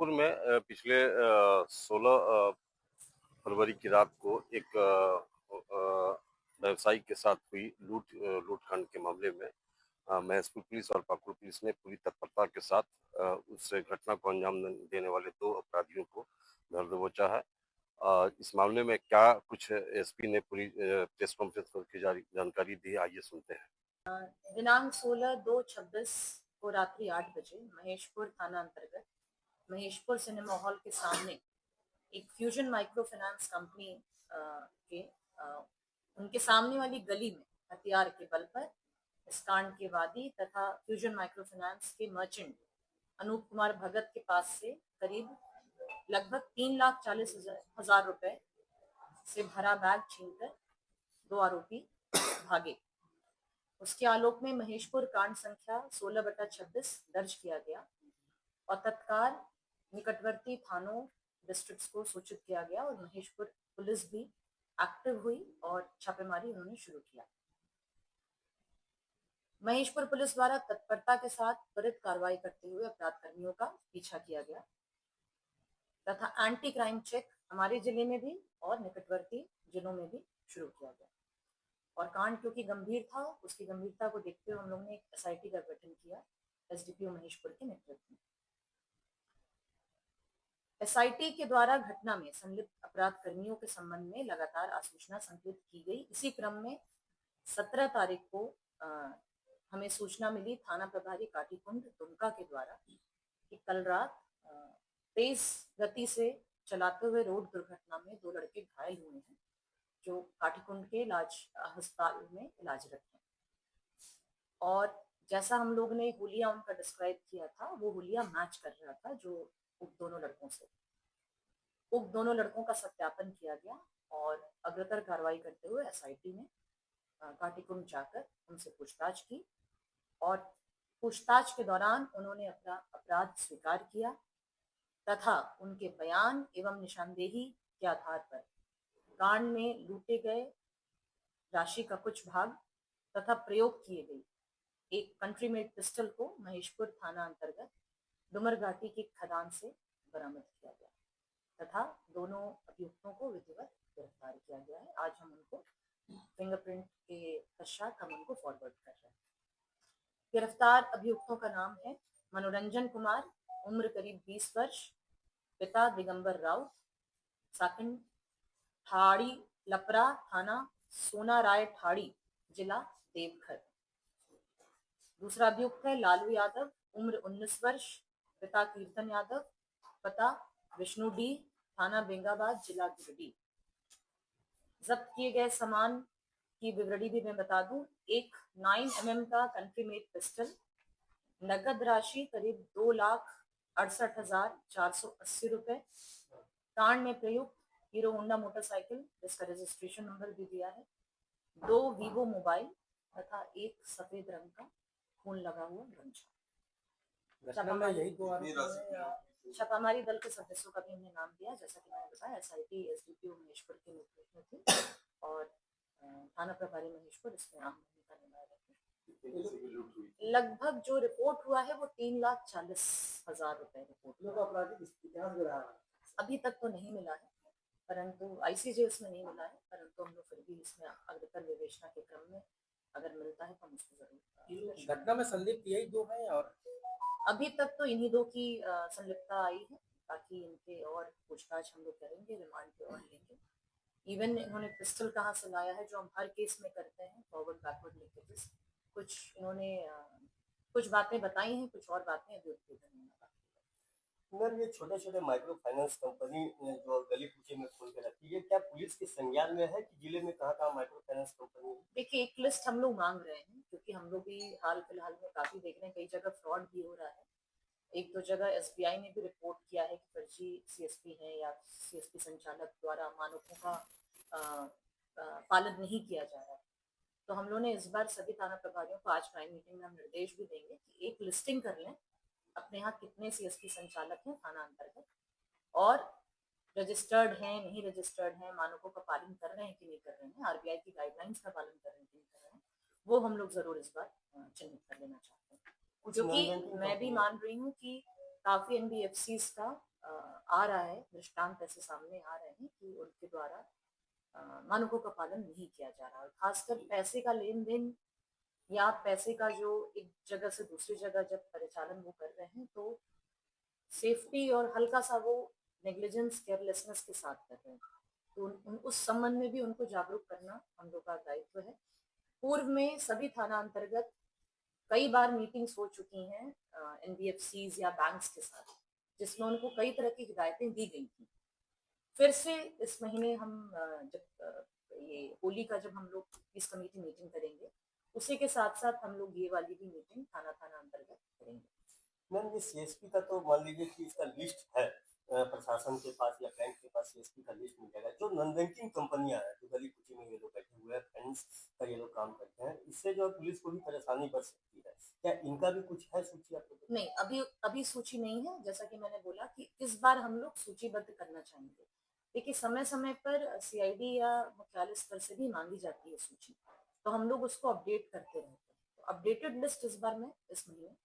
महेशपुर में पिछले 16 फरवरी की रात को एक व्यवसायी के साथ हुई लूटकांड के मामले में महेशपुर पुलिस और पाकुड़ पुलिस ने पूरी तत्परता के साथ उस घटना को अंजाम देने वाले 2 अपराधियों को धर दबोचा है। इस मामले में क्या कुछ एसपी ने पूरी प्रेस कॉन्फ्रेंस करके जानकारी दी, आइए सुनते हैं। दिनांक 16/2/26 को रात्रि 8 बजे महेशपुर थाना अंतर्गत महेशपुर सिनेमा हॉल के सामने एक फ्यूजन माइक्रो फाइनेंस कंपनी के उनके सामने वाली गली में हथियार के बल पर इस कांड के वादी तथा फ्यूजन माइक्रो फाइनेंस के मर्चेंट अनूप कुमार भगत के पास से करीब लगभग 3,40,000 रुपए से भरा बैग छीनकर 2 आरोपी भागे। उसके आलोक में महेशपुर कांड संख्या 16/26 दर्ज किया गया और तत्काल निकटवर्ती थानों डिस्ट्रिक्ट्स को सूचित किया गया और महेशपुर पुलिस भी एक्टिव हुई और छापेमारी उन्होंने शुरू किया। महेशपुर पुलिस द्वारा तत्परता के साथ त्वरित कार्रवाई करते हुए अपराध कर्मियों का पीछा किया गया तथा एंटी क्राइम चेक हमारे जिले में भी और निकटवर्ती जिलों में भी शुरू किया गया। और कांड क्योंकि गंभीर था, उसकी गंभीरता को देखते हुए हम लोगों ने एक एसआईटी का गठन किया एसडीपीओ महेशपुर के नेतृत्व में। एसआईटी के द्वारा घटना में संलिप्त अपराध कर्मियों के संबंध में लगातार आसूचना संकलित की गई। इसी क्रम में 17 तारीख को हमें सूचना मिली थाना प्रभारी काटीकुंड दुमका के द्वारा कि कल रात तेज गति से चलाते हुए रोड दुर्घटना में 2 लड़के घायल हुए हैं जो काटीकुंड के अस्पताल में इलाजरत हैं। और जैसा हम लोग ने हुलिया उनका डिस्क्राइब किया था, वो हुलिया मैच कर रहा था जो उक्त दोनों लड़कों से। उक्त दोनों लड़कों का सत्यापन किया गया और अग्रतर कार्रवाई करते हुए एसआईटी ने काटीकुंड जाकर उनसे पूछताछ की और पूछताछ के दौरान उन्होंने अपना अपराध स्वीकार किया तथा उनके बयान एवं निशानदेही के आधार पर कांड में लूटे गए राशि का कुछ भाग तथा प्रयोग किए गई एक कंट्री मेड पिस्टल को महेशपुर थाना अंतर्गत डुमरघाटी की खदान से बरामद किया गया तथा दोनों अभियुक्तों को विधिवत गिरफ्तार किया गया है। आज हम उनको फिंगरप्रिंट के पश्चात हम उनको फॉरवर्ड कर रहे हैं। गिरफ्तार अभियुक्तों का नाम है मनोरंजन कुमार, उम्र करीब 20 वर्ष, पिता दिगंबर राउत, साकिन ठाड़ी लपरा, थाना सोना राय ठाड़ी, जिला देवघर। दूसरा अभियुक्त है लालू यादव, उम्र 19 वर्ष, पिता कीर्तन यादव, पता विष्णु डी, थाना बेंगाबाद, जिला गिरिडीह। जब्त किए गए सामान की विवरणी भी मैं बता दूं। एक 9mm का कंट्री मेड पिस्टल, नगद राशि करीब 2,68,480 रुपए, कांड में प्रयुक्त हीरो होंडा मोटरसाइकिल जिसका रजिस्ट्रेशन नंबर भी दिया है, 2 वीवो मोबाइल तथा एक सफेद रंग का खून लगा हुआ गमछा। छापामारी दल के सदस्यों का भी हमने नाम दिया, जैसा कि मैंने बताया एसआईटी एसडीपीओ महेशपुर के नेतृत्व में थी और थाना प्रभारी महेशपुर इसमें अहम भूमिका निभा रहे थे। लगभग जो रिपोर्ट हुआ है वो 3,40,000 रुपए रिपोर्ट। अभी तक तो नहीं मिला है, परंतु आईसीजे इसमें नहीं मिला है, परंतु हम लोग फिर भी इसमें अग्रतर विवेचना के क्रम में अगर मिलता है तो हम उसको जरूर। घटना में संलिप्त यही 2 हैं और अभी तक तो इन्हीं 2 की संलिप्तता आई है, बाकी इनके और पूछताछ हम लोग करेंगे, रिमांड पे और लेंगे। इवन इन्होंने पिस्टल कहाँ से लाया है जो हम हर केस में करते हैं, फॉरवर्ड बैकवर्ड लिंकेजेस, कुछ इन्होंने कुछ बातें बताई हैं, कुछ और बातें अभी उद्घाटन होना बाकी है। ये छोटे-छोटे माइक्रो फाइनेंस कंपनी जो गली कूचे में खोल के रखी है, क्या पुलिस के संज्ञान में है कि जिले में कहाँ-कहाँ माइक्रो फाइनेंस कंपनी है? देखिए, एक लिस्ट हम लोग मांग रहे हैं क्योंकि हम लोग भी हाल फिलहाल में काफी देख रहे हैं कई जगह फ्रॉड भी हो रहा है। 1-2 जगह एसबीआई ने भी रिपोर्ट किया है कि फर्जी सीएसपी है या सीएसपी संचालक द्वारा मानकों का पालन नहीं किया जा रहा है। तो हम लोगों ने इस बार सभी थाना प्रभारियों को आज क्राइम मीटिंग में हम निर्देश भी देंगे कि एक लिस्टिंग कर लें अपने यहाँ कितने सीएसपी संचालक हैं थाना अंतर्गत और रजिस्टर्ड हैं, नहीं रजिस्टर्ड हैं, मानकों का पालन कर रहे हैं कि नहीं कर रहे हैं, आरबीआई की गाइडलाइंस का पालन कर रहे हैं कि नहीं कर रहे हैं, वो हम लोग जरूर इस बार चिन्हित कर लेना चाहते हैं। क्योंकि मैं भी मान रही हूँ कि काफी एनबीएफसीज का आ रहा है, दृष्टांत ऐसे सामने आ रहे हैं कि उनके द्वारा मानकों का पालन नहीं किया जा रहा है। खासकर पैसे का लेन देन या पैसे का जो एक जगह से दूसरी जगह जब परिचालन वो कर रहे हैं तो सेफ्टी और हल्का सा वो नेग्लिजेंस केयरलेसनेस के साथ कर रहे हैं। तो उस संबंध में भी उनको जागरूक करना हम लोग का दायित्व है। पूर्व में सभी थाना अंतर्गत कई बार मीटिंग्स हो चुकी हैं एनबीएफसीज या बैंक्स के साथ, जिसमें उनको कई तरह की हिदायतें दी गई थी। फिर से इस महीने हम जब ये होली का जब हम लोग इस कमेटी मीटिंग करेंगे, उसी के साथ साथ हम लोग ये वाली भी मीटिंग थाना थाना अंतर्गत करेंगे। मैम ये सीएसपी का तो मान लीजिए कि इसका लिस्ट है प्रशासन के पास या बैंक के पास सीएसपी का लिस्ट मिल जाएगा। जो नॉन बैंकिंग कंपनियां हैं, जो गली कुची में ये लोग बैठे हुए हैं, फाइनेंस का ये लोग काम करते हैं, इससे जो पुलिस को भी परेशानी बढ़ सकती है। क्या इनका भी कुछ है सूची आपको? नहीं, अभी सूची नहीं है। जैसा कि मैंने बोला कि इस बार हम लोग सूचीबद्ध करना चाहेंगे। देखिए, समय समय पर सीआईडी या मुख्यालय स्तर से भी मांगी जाती है सूची, तो हम लोग उसको अपडेट करते रहते हैं। तो अपडेटेड लिस्ट इस बार में इस महीने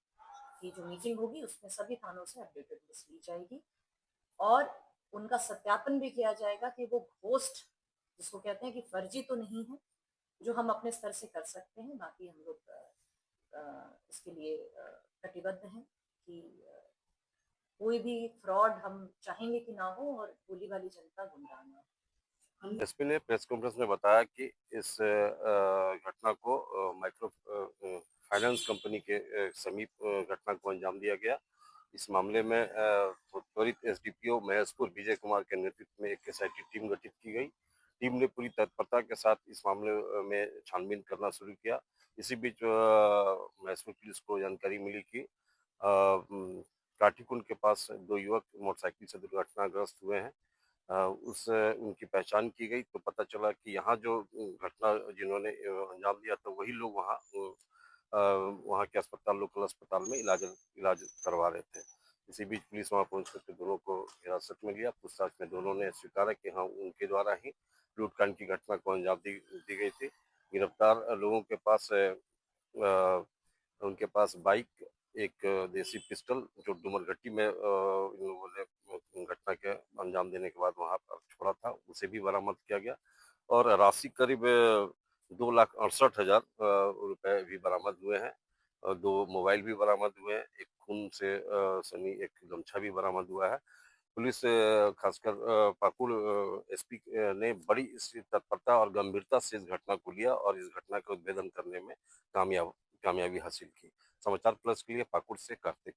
की जो मीटिंग होगी उसमें सभी थानों से अपडेटेड लिस्ट ली जाएगी और उनका सत्यापन भी किया जाएगा कि वो घोस्ट जिसको कहते हैं कि फर्जी तो नहीं है, जो हम अपने स्तर से कर सकते हैं। बाकी हम लोग इसके लिए कटिबद्ध हैं कि कोई भी फ्रॉड हम चाहेंगे कि ना हो और भोली वाली जनता गुमराह ना हो। एसपी ने प्रेस कॉन्फ्रेंस में बताया कि इस घटना को माइक्रो फाइनेंस कंपनी के समीप घटना को अंजाम दिया गया। इस मामले में त्वरित एसडीपीओ महेशपुर विजय कुमार के नेतृत्व में एक एसआईटी टीम गठित की गई। टीम ने पूरी तत्परता के साथ इस मामले में छानबीन करना शुरू किया। इसी बीच महेशपुर पुलिस को जानकारी मिली कि काठीकुंड के पास 2 युवक मोटरसाइकिल से दुर्घटनाग्रस्त हुए हैं। उस उनकी पहचान की गई तो पता चला कि यहाँ जो घटना जिन्होंने अंजाम दिया था वही लोग वहाँ के अस्पताल, लोकल अस्पताल में इलाज करवा रहे थे। इसी बीच पुलिस वहाँ पहुंच कर दोनों को हिरासत में लिया। पूछताछ में दोनों ने स्वीकारा कि हाँ, उनके द्वारा ही लूटकांड की घटना को अंजाम दी गई थी। गिरफ्तार लोगों के पास उनके पास बाइक, एक देसी पिस्टल जो डुमरघट्टी में इन लोगों ने घटना के अंजाम देने के बाद वहां पर छोड़ा था, उसे भी बरामद किया गया और राशि करीब 2,68,000 रुपए भी बरामद हुए हैं। 2 मोबाइल भी बरामद हुए हैं। एक खून से सनी एक गमछा भी बरामद हुआ है। पुलिस खासकर पाकुड़ एसपी ने बड़ी इस तत्परता और गंभीरता से इस घटना को लिया और इस घटना का उद्भेदन करने में कामयाबी हासिल की। समाचार प्लस के लिए पाकुड़ से कार्तिक।